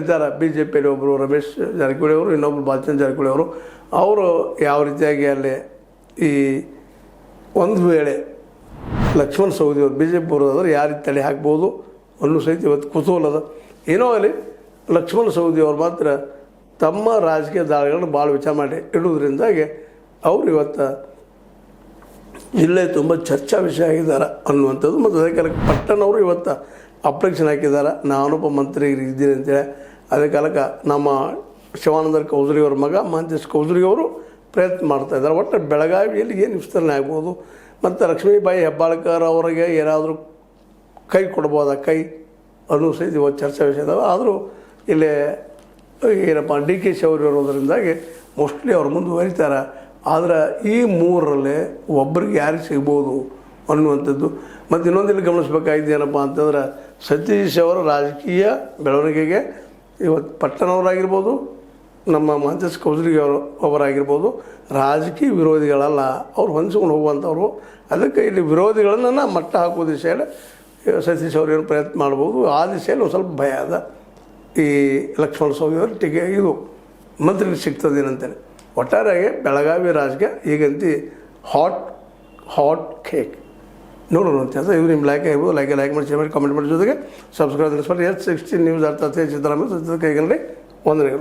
ಇದ್ದಾರೆ B J ಪಿಯಲ್ಲಿ ಒಬ್ಬರು ರಮೇಶ್ ಜಾರಕಿಹೊಳಿ ಅವರು, ಇನ್ನೊಬ್ಬರು ಬಾಲಚಂದ್ರ ಜಾರಕಿಹೊಳಿ ಅವರು ಯಾವ ರೀತಿಯಾಗಿ ಅಲ್ಲಿ ಈ ಒಂದು ವೇಳೆ ಲಕ್ಷ್ಮಣ ಸವದಿ ಅವರು ಬಿ ಜೆ ಪಿ ಬರೋದಾದ್ರೆ ಯಾವ ರೀತಿ ತಡೆ ಹಾಕ್ಬೋದು ಅನ್ನೋ ಸಹಿತ ಇವತ್ತು ಕುತೂಹಲದ. ಏನೋ ಅಲ್ಲಿ ಲಕ್ಷ್ಮಣ ಸವದಿ ಅವರು ಮಾತ್ರ ತಮ್ಮ ರಾಜಕೀಯ ದಾಳಿಗಳನ್ನು ಭಾಳ ವಿಚಾರ ಮಾಡಿ ಇಡುವುದರಿಂದಾಗಿ ಅವರು ಇವತ್ತು ಜಿಲ್ಲೆ ತುಂಬ ಚರ್ಚಾ ವಿಷಯ ಆಗಿದ್ದಾರೆ ಅನ್ನುವಂಥದ್ದು. ಮತ್ತು ಅದೇ ಕಾಲಕ್ಕೆ ಪಟ್ಟಣವರು ಇವತ್ತು ಅಪ್ಲಿಕೇಶನ್ ಹಾಕಿದ್ದಾರೆ, ನಾನೊಬ್ಬ ಮಂತ್ರಿ ಇದ್ದೀನಿ ಅಂತೇಳಿ. ಅದೇ ಕಾಲಕ್ಕೆ ನಮ್ಮ ಶಿವಾನಂದ ಕೌಜರಿ ಅವ್ರ ಮಗ ಮಹಂತೇಶ್ ಕೌಜರಿ ಅವರು ಪ್ರಯತ್ನ ಮಾಡ್ತಾಯಿದ್ದಾರೆ. ಒಟ್ಟು ಬೆಳಗಾವಿಯಲ್ಲಿ ಏನು ವಿಸ್ತರಣೆ ಆಗ್ಬೋದು ಮತ್ತು ಲಕ್ಷ್ಮೀಬಾಯಿ ಹೆಬ್ಬಾಳ್ಕರ್ ಅವರಿಗೆ ಏನಾದರೂ ಕೈ ಕೊಡ್ಬೋದಾ ಕೈ ಅನ್ನೋ ಸಹಿತ ಇವತ್ತು ಚರ್ಚಾ ವಿಷಯ ಇದಾವೆ. ಆದರೂ ಇಲ್ಲಿ ಏನಪ್ಪ ಡಿ ಕೆ ಶಿ ಅವರು ಇರೋದರಿಂದಾಗಿ ಮೋಸ್ಟ್ಲಿ ಅವ್ರು ಮುಂದುವರಿತಾರೆ. ಆದರೆ ಈ ಮೂರರಲ್ಲಿ ಒಬ್ಬರಿಗೆ ಯಾರಿಗೆ ಸಿಗ್ಬೋದು ಅನ್ನುವಂಥದ್ದು. ಮತ್ತು ಇನ್ನೊಂದಿಲ್ಲಿ ಗಮನಿಸಬೇಕಾಗಿದ್ದು ಏನಪ್ಪ ಅಂತಂದ್ರೆ ಸತೀಶ್ ಅವರ ರಾಜಕೀಯ ಬೆಳವಣಿಗೆಗೆ ಇವತ್ತು ಪಟ್ಟಣವರಾಗಿರ್ಬೋದು, ನಮ್ಮ ಮಹಂತೇಶ್ ಕೌಜರಿ ಅವರಾಗಿರ್ಬೋದು ರಾಜಕೀಯ ವಿರೋಧಿಗಳಲ್ಲ, ಅವ್ರು ಹೊಂದಿಸ್ಕೊಂಡು ಹೋಗುವಂಥವ್ರು. ಅದಕ್ಕೆ ಇಲ್ಲಿ ವಿರೋಧಿಗಳನ್ನು ಮಟ್ಟ ಹಾಕೋ ದಿಶೆಯಲ್ಲಿ ಸತೀಶ್ ಅವ್ರೇನು ಪ್ರಯತ್ನ ಮಾಡ್ಬೋದು. ಆ ದಿಶೆಯಲ್ಲಿ ಒಂದು ಸ್ವಲ್ಪ ಭಯ ಅದ. ಈ ಲಕ್ಷ್ಮಣ ಸವದಿ ಅವರು ಇದು ಮಂತ್ರಿಗೆ ಸಿಗ್ತದೇನಂತೇಳಿ. ಒಟ್ಟಾರೆಯಾಗಿ ಬೆಳಗಾವಿ ರಾಜಕೀಯ ಈಗಂತೂ ಹಾಟ್ ಕೇಕ್ ನೋಡೋಣ ಅಂತ. ಇವು ನಿಮ್ಮ ಲೈಕ್ ಆಗ್ಬೋದು, ಲೈಕ್ ಮಾಡಿ, ಶೇರ್ ಮಾಡಿ, ಕಾಮೆಂಟ್ ಮಾಡಿ, ಜೊತೆಗೆ ಸಬ್ಸ್ಕ್ರೈಬ್ ಮಾಡಿ. S16 ನ್ಯೂಸ್ ಅರ್ಥ ಸಿದ್ದರಾಮಯ್ಯ ಕೈಗನ್ನಡಿ ವಂದನೆಗಳು.